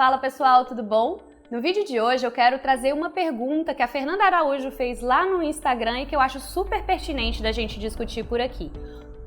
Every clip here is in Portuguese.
Fala pessoal, tudo bom? No vídeo de hoje eu quero trazer uma pergunta que a Fernanda Araújo fez lá no Instagram e que eu acho super pertinente da gente discutir por aqui.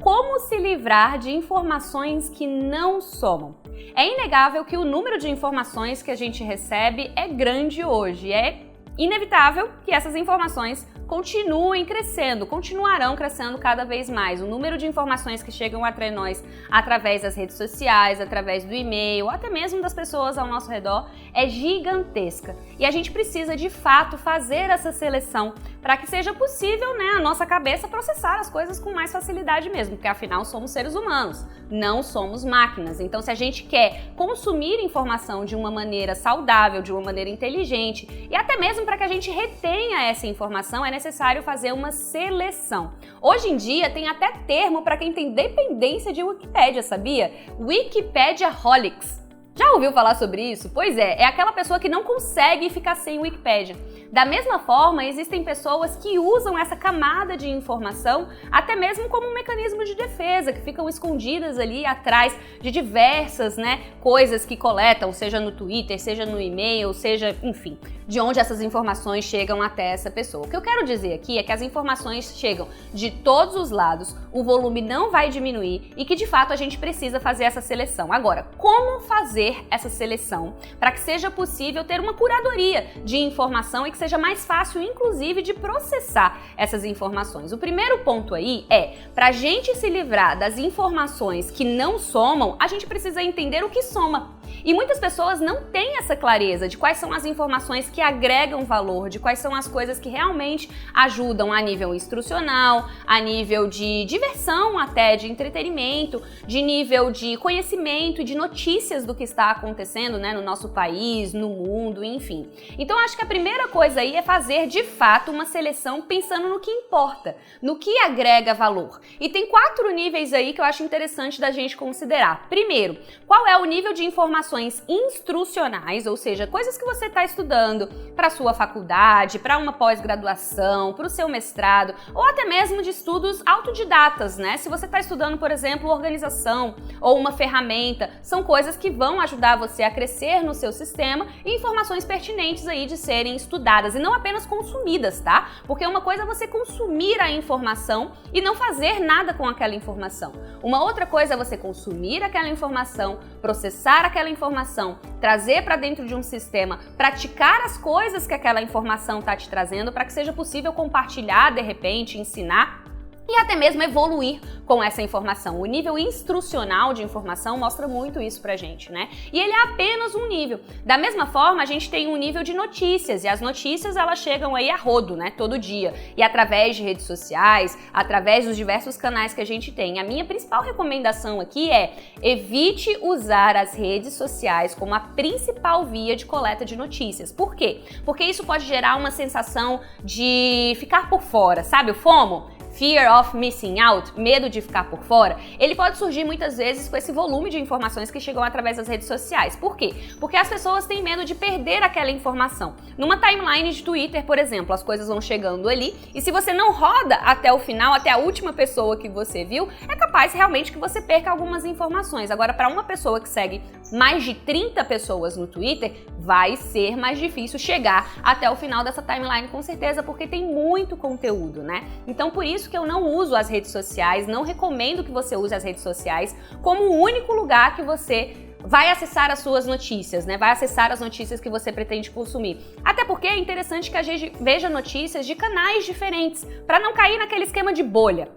Como se livrar de informações que não somam? É inegável que o número de informações que a gente recebe é grande hoje. É inevitável que essas informações continuem crescendo, continuarão crescendo cada vez mais. O número de informações que chegam até nós através das redes sociais, através do e-mail, até mesmo das pessoas ao nosso redor, é gigantesca. E a gente precisa, de fato, fazer essa seleção para que seja possível, a nossa cabeça processar as coisas com mais facilidade mesmo, porque afinal somos seres humanos, não somos máquinas. Então, se a gente quer consumir informação de uma maneira saudável, de uma maneira inteligente e até mesmo para que a gente retenha essa informação, é necessário fazer uma seleção. Hoje em dia tem até termo para quem tem dependência de Wikipédia, sabia? Wikipediaholics. Já ouviu falar sobre isso? Pois é aquela pessoa que não consegue ficar sem Wikipédia. Da mesma forma, existem pessoas que usam essa camada de informação até mesmo como um mecanismo de defesa, que ficam escondidas ali atrás de diversas coisas que coletam, seja no Twitter, seja no e-mail, seja, enfim, de onde essas informações chegam até essa pessoa. O que eu quero dizer aqui é que as informações chegam de todos os lados, o volume não vai diminuir e que, de fato, a gente precisa fazer essa seleção. Agora, como fazer essa seleção para que seja possível ter uma curadoria de informação e que seja mais fácil, inclusive, de processar essas informações? O primeiro ponto aí é, para a gente se livrar das informações que não somam, a gente precisa entender o que soma. E muitas pessoas não têm essa clareza de quais são as informações que agregam valor, de quais são as coisas que realmente ajudam a nível instrucional, a nível de diversão até, de entretenimento, de nível de conhecimento e de notícias do que está acontecendo no nosso país, no mundo, enfim. Então acho que a primeira coisa aí é fazer de fato uma seleção pensando no que importa, no que agrega valor. E tem 4 níveis aí que eu acho interessante da gente considerar. Primeiro, qual é o nível de informações instrucionais, ou seja, coisas que você está estudando para a sua faculdade, para uma pós-graduação, para o seu mestrado, ou até mesmo de estudos autodidatas, Se você está estudando, por exemplo, organização ou uma ferramenta, são coisas que vão ajudar você a crescer no seu sistema e informações pertinentes aí de serem estudadas e não apenas consumidas, tá? Porque uma coisa é você consumir a informação e não fazer nada com aquela informação. Uma outra coisa é você consumir aquela informação, processar aquela informação, trazer para dentro de um sistema, praticar as coisas que aquela informação está te trazendo para que seja possível compartilhar, de repente, ensinar e até mesmo evoluir com essa informação. O nível instrucional de informação mostra muito isso pra gente, E ele é apenas um nível. Da mesma forma, a gente tem um nível de notícias, e as notícias elas chegam aí a rodo, todo dia. E através de redes sociais, através dos diversos canais que a gente tem. A minha principal recomendação aqui é evite usar as redes sociais como a principal via de coleta de notícias. Por quê? Porque isso pode gerar uma sensação de ficar por fora, sabe o FOMO? Fear of missing out, medo de ficar por fora, ele pode surgir muitas vezes com esse volume de informações que chegam através das redes sociais. Por quê? Porque as pessoas têm medo de perder aquela informação. Numa timeline de Twitter, por exemplo, as coisas vão chegando ali e se você não roda até o final, até a última pessoa que você viu, é capaz realmente que você perca algumas informações. Agora, para uma pessoa que segue mais de 30 pessoas no Twitter, vai ser mais difícil chegar até o final dessa timeline, com certeza, porque tem muito conteúdo, Então, por isso que eu não uso as redes sociais, não recomendo que você use as redes sociais como o único lugar que você vai acessar as suas notícias, Vai acessar as notícias que você pretende consumir. Até porque é interessante que a gente veja notícias de canais diferentes, para não cair naquele esquema de bolha.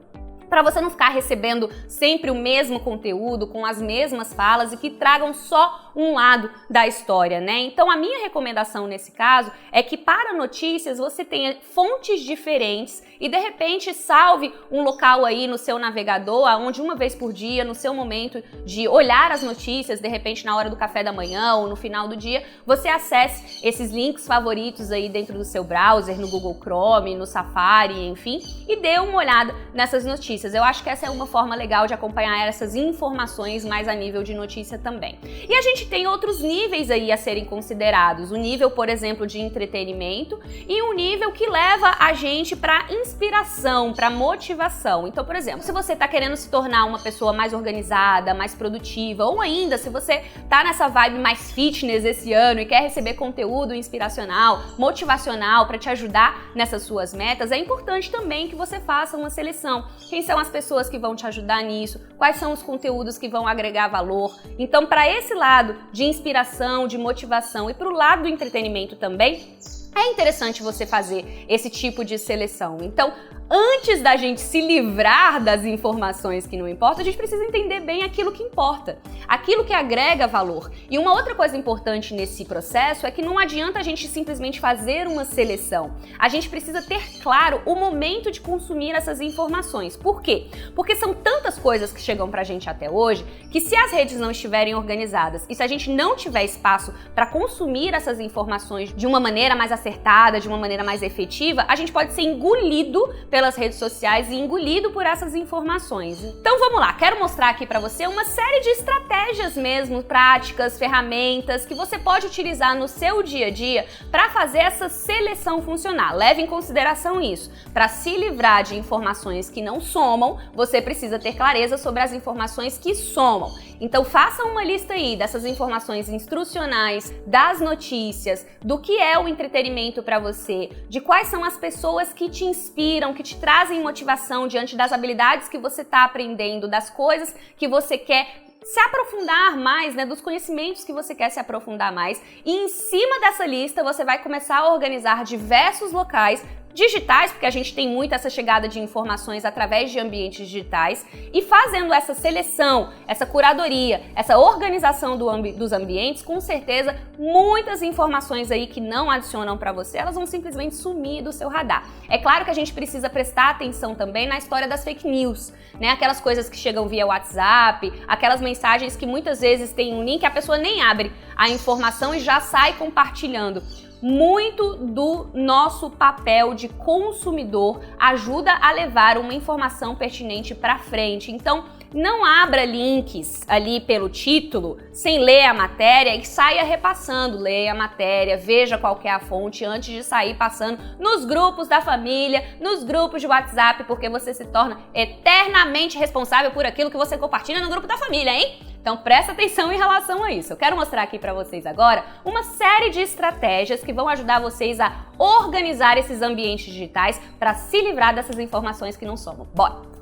Para você não ficar recebendo sempre o mesmo conteúdo, com as mesmas falas e que tragam só um lado da história, Então a minha recomendação nesse caso é que para notícias você tenha fontes diferentes e de repente salve um local aí no seu navegador, onde uma vez por dia, no seu momento de olhar as notícias, de repente na hora do café da manhã ou no final do dia, você acesse esses links favoritos aí dentro do seu browser, no Google Chrome, no Safari, enfim, e dê uma olhada nessas notícias. notícias, eu acho que essa é uma forma legal de acompanhar essas informações mais a nível de notícia também. E a gente tem outros níveis aí a serem considerados. O nível, por exemplo, de entretenimento e um nível que leva a gente para inspiração, para motivação. Então, por exemplo, se você está querendo se tornar uma pessoa mais organizada, mais produtiva, ou ainda se você tá nessa vibe mais fitness esse ano e quer receber conteúdo inspiracional, motivacional para te ajudar nessas suas metas, é importante também que você faça uma seleção. Quem são as pessoas que vão te ajudar nisso? Quais são os conteúdos que vão agregar valor? Então, para esse lado de inspiração, de motivação e para o lado do entretenimento também, é interessante você fazer esse tipo de seleção. Então, antes da gente se livrar das informações que não importam, a gente precisa entender bem aquilo que importa, aquilo que agrega valor. E uma outra coisa importante nesse processo é que não adianta a gente simplesmente fazer uma seleção. A gente precisa ter claro o momento de consumir essas informações. Por quê? Porque são tantas coisas que chegam pra gente até hoje que se as redes não estiverem organizadas e se a gente não tiver espaço para consumir essas informações de uma maneira mais acertada, de uma maneira mais efetiva, a gente pode ser engolido pelas redes sociais e engolido por essas informações. Então vamos lá, quero mostrar aqui para você uma série de estratégias mesmo, práticas, ferramentas que você pode utilizar no seu dia a dia para fazer essa seleção funcionar. Leve em consideração isso. Para se livrar de informações que não somam, você precisa ter clareza sobre as informações que somam. Então faça uma lista aí dessas informações instrucionais, das notícias, do que é o entretenimento para você, de quais são as pessoas que te inspiram, que te trazem motivação diante das habilidades que você está aprendendo, das coisas que você quer se aprofundar mais, né, dos conhecimentos que você quer se aprofundar mais. E em cima dessa lista você vai começar a organizar diversos locais digitais, porque a gente tem muito essa chegada de informações através de ambientes digitais, e fazendo essa seleção, essa curadoria, essa organização dos ambientes, com certeza muitas informações aí que não adicionam para você, elas vão simplesmente sumir do seu radar. É claro que a gente precisa prestar atenção também na história das fake news, né? Aquelas coisas que chegam via WhatsApp, aquelas mensagens que muitas vezes tem um link, a pessoa nem abre a informação e já sai compartilhando. Muito do nosso papel de consumidor ajuda a levar uma informação pertinente para frente. Então, não abra links ali pelo título sem ler a matéria e saia repassando. Leia a matéria, veja qual que é a fonte antes de sair passando nos grupos da família, nos grupos de WhatsApp, porque você se torna eternamente responsável por aquilo que você compartilha no grupo da família, hein? Então presta atenção em relação a isso. Eu quero mostrar aqui para vocês agora uma série de estratégias que vão ajudar vocês a organizar esses ambientes digitais para se livrar dessas informações que não somam. Bora!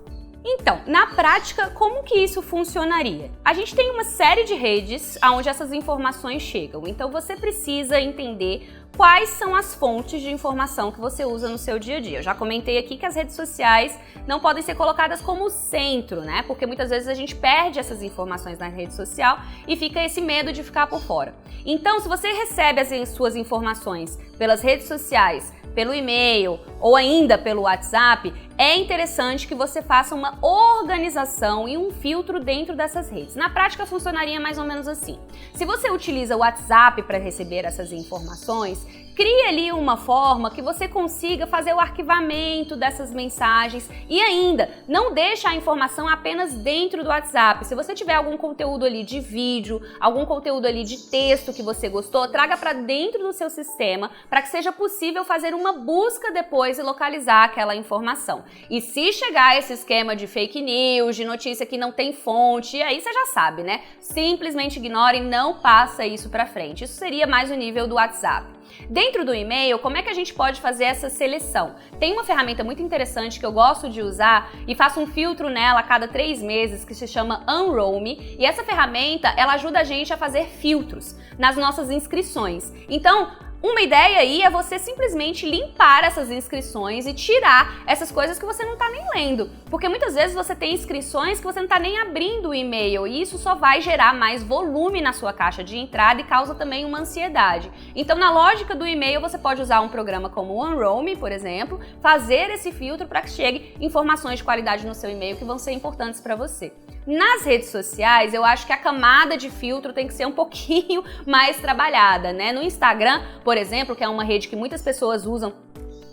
Então, na prática, como que isso funcionaria? A gente tem uma série de redes onde essas informações chegam, então você precisa entender quais são as fontes de informação que você usa no seu dia a dia. Eu já comentei aqui que as redes sociais não podem ser colocadas como centro, né? Porque muitas vezes a gente perde essas informações na rede social e fica esse medo de ficar por fora. Então, se você recebe as suas informações pelas redes sociais, pelo e-mail ou ainda pelo WhatsApp, é interessante que você faça uma organização e um filtro dentro dessas redes. Na prática, funcionaria mais ou menos assim. Se você utiliza o WhatsApp para receber essas informações, crie ali uma forma que você consiga fazer o arquivamento dessas mensagens e ainda não deixe a informação apenas dentro do WhatsApp. Se você tiver algum conteúdo ali de vídeo, algum conteúdo ali de texto que você gostou, traga para dentro do seu sistema para que seja possível fazer uma busca depois e localizar aquela informação. E se chegar esse esquema de fake news, de notícia que não tem fonte, aí você já sabe, né? Simplesmente ignore e não passa isso para frente. Isso seria mais o nível do WhatsApp. Dentro do e-mail, como é que a gente pode fazer essa seleção? Tem uma ferramenta muito interessante que eu gosto de usar e faço um filtro nela a cada 3 meses que se chama Unroll.me, e essa ferramenta ela ajuda a gente a fazer filtros nas nossas inscrições. Então, uma ideia aí é você simplesmente limpar essas inscrições e tirar essas coisas que você não está nem lendo. Porque muitas vezes você tem inscrições que você não está nem abrindo o e-mail e isso só vai gerar mais volume na sua caixa de entrada e causa também uma ansiedade. Então, na lógica do e-mail, você pode usar um programa como o Unroll.me, por exemplo, fazer esse filtro para que chegue informações de qualidade no seu e-mail que vão ser importantes para você. Nas redes sociais, eu acho que a camada de filtro tem que ser um pouquinho mais trabalhada, né? No Instagram, por exemplo, que é uma rede que muitas pessoas usam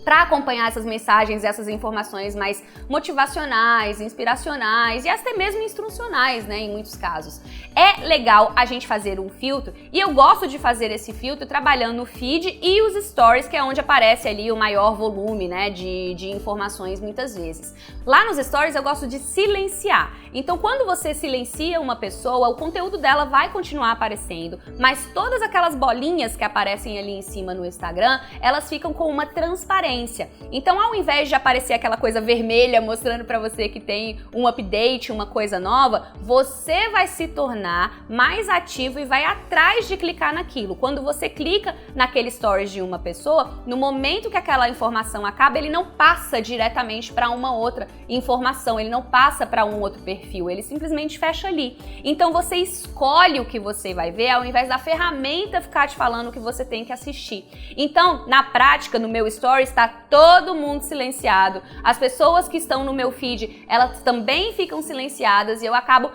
para acompanhar essas mensagens, essas informações mais motivacionais, inspiracionais e até mesmo instrucionais, né, em muitos casos. É legal a gente fazer um filtro e eu gosto de fazer esse filtro trabalhando no feed e os stories, que é onde aparece ali o maior volume, né, de informações muitas vezes. Lá nos stories eu gosto de silenciar. Então quando você silencia uma pessoa, o conteúdo dela vai continuar aparecendo, mas todas aquelas bolinhas que aparecem ali em cima no Instagram, elas ficam com uma transparência. Então, ao invés de aparecer aquela coisa vermelha mostrando para você que tem um update, uma coisa nova, você vai se tornar mais ativo e vai atrás de clicar naquilo. Quando você clica naquele stories de uma pessoa, no momento que aquela informação acaba, ele não passa diretamente para uma outra informação, ele não passa para um outro perfil, ele simplesmente fecha ali. Então, você escolhe o que você vai ver ao invés da ferramenta ficar te falando o que você tem que assistir. Então, na prática, no meu stories, está todo mundo silenciado. As pessoas que estão no meu feed, elas também ficam silenciadas e eu acabo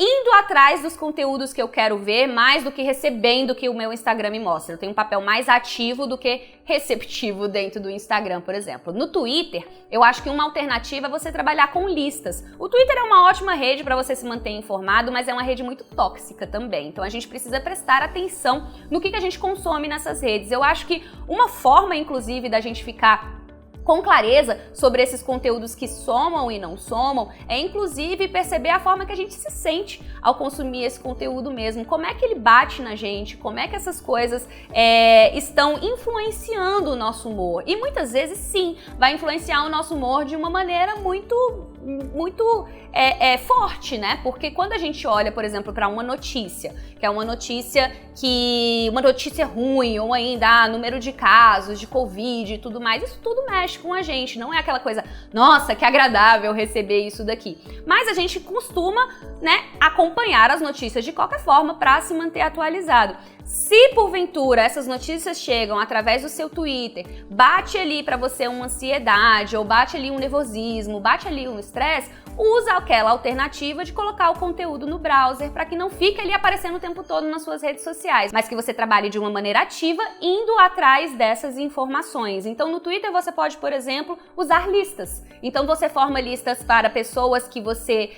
indo atrás dos conteúdos que eu quero ver mais do que recebendo o que o meu Instagram me mostra. Eu tenho um papel mais ativo do que receptivo dentro do Instagram, por exemplo. No Twitter, eu acho que uma alternativa é você trabalhar com listas. O Twitter é uma ótima rede para você se manter informado, mas é uma rede muito tóxica também. Então a gente precisa prestar atenção no que a gente consome nessas redes. Eu acho que uma forma, inclusive, da gente ficar com clareza sobre esses conteúdos que somam e não somam, é inclusive perceber a forma que a gente se sente ao consumir esse conteúdo mesmo, como é que ele bate na gente, como é que essas coisas estão influenciando o nosso humor. E muitas vezes sim, vai influenciar o nosso humor de uma maneira muito forte, né? Porque quando a gente olha, por exemplo, para uma notícia, que é uma notícia ruim, ou ainda número de casos de Covid e tudo mais, isso tudo mexe com a gente, não é aquela coisa, nossa, que agradável receber isso daqui. Mas a gente costuma, né, acompanhar as notícias de qualquer forma para se manter atualizado. Se porventura essas notícias chegam através do seu Twitter, bate ali para você uma ansiedade, ou bate ali um nervosismo, bate ali um estresse, usa aquela alternativa de colocar o conteúdo no browser para que não fique ali aparecendo o tempo todo nas suas redes sociais, mas que você trabalhe de uma maneira ativa indo atrás dessas informações. Então no Twitter você pode, por exemplo, usar listas. Então você forma listas para pessoas que você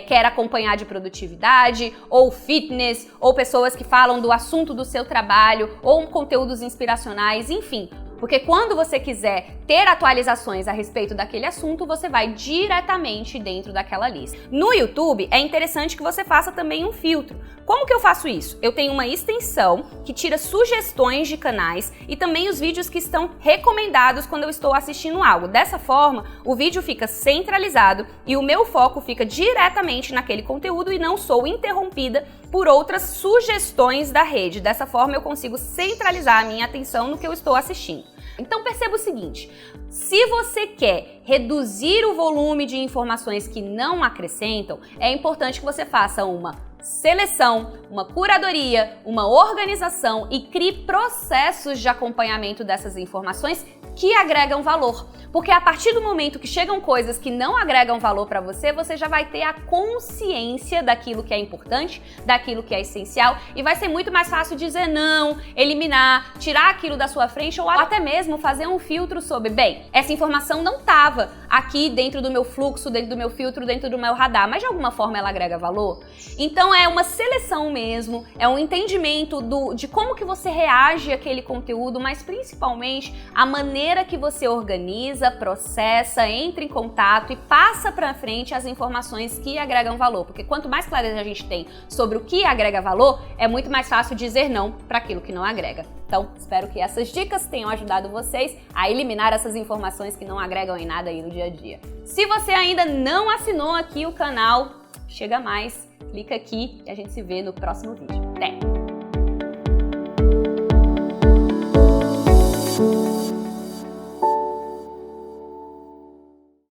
quer acompanhar de produtividade, ou fitness, ou pessoas que falam do assunto do seu trabalho, ou conteúdos inspiracionais, enfim. Porque quando você quiser ter atualizações a respeito daquele assunto, você vai diretamente dentro daquela lista. No YouTube, é interessante que você faça também um filtro. Como que eu faço isso? Eu tenho uma extensão que tira sugestões de canais e também os vídeos que estão recomendados quando eu estou assistindo algo. Dessa forma, o vídeo fica centralizado e o meu foco fica diretamente naquele conteúdo e não sou interrompida por outras sugestões da rede. Dessa forma, eu consigo centralizar a minha atenção no que eu estou assistindo. Então perceba o seguinte, se você quer reduzir o volume de informações que não acrescentam, é importante que você faça uma seleção, uma curadoria, uma organização e crie processos de acompanhamento dessas informações que agregam valor. Porque a partir do momento que chegam coisas que não agregam valor para você, você já vai ter a consciência daquilo que é importante, daquilo que é essencial e vai ser muito mais fácil dizer não, eliminar, tirar aquilo da sua frente ou até mesmo fazer um filtro sobre, bem, essa informação não estava aqui dentro do meu fluxo, dentro do meu filtro, dentro do meu radar, mas de alguma forma ela agrega valor? Então é uma seleção mesmo, é um entendimento de como que você reage àquele conteúdo, mas principalmente a maneira que você organiza, processa, entra em contato e passa para frente as informações que agregam valor, porque quanto mais clareza a gente tem sobre o que agrega valor, é muito mais fácil dizer não para aquilo que não agrega. Então, espero que essas dicas tenham ajudado vocês a eliminar essas informações que não agregam em nada aí no dia a dia. Se você ainda não assinou aqui o canal, chega mais, clica aqui e a gente se vê no próximo vídeo. Até!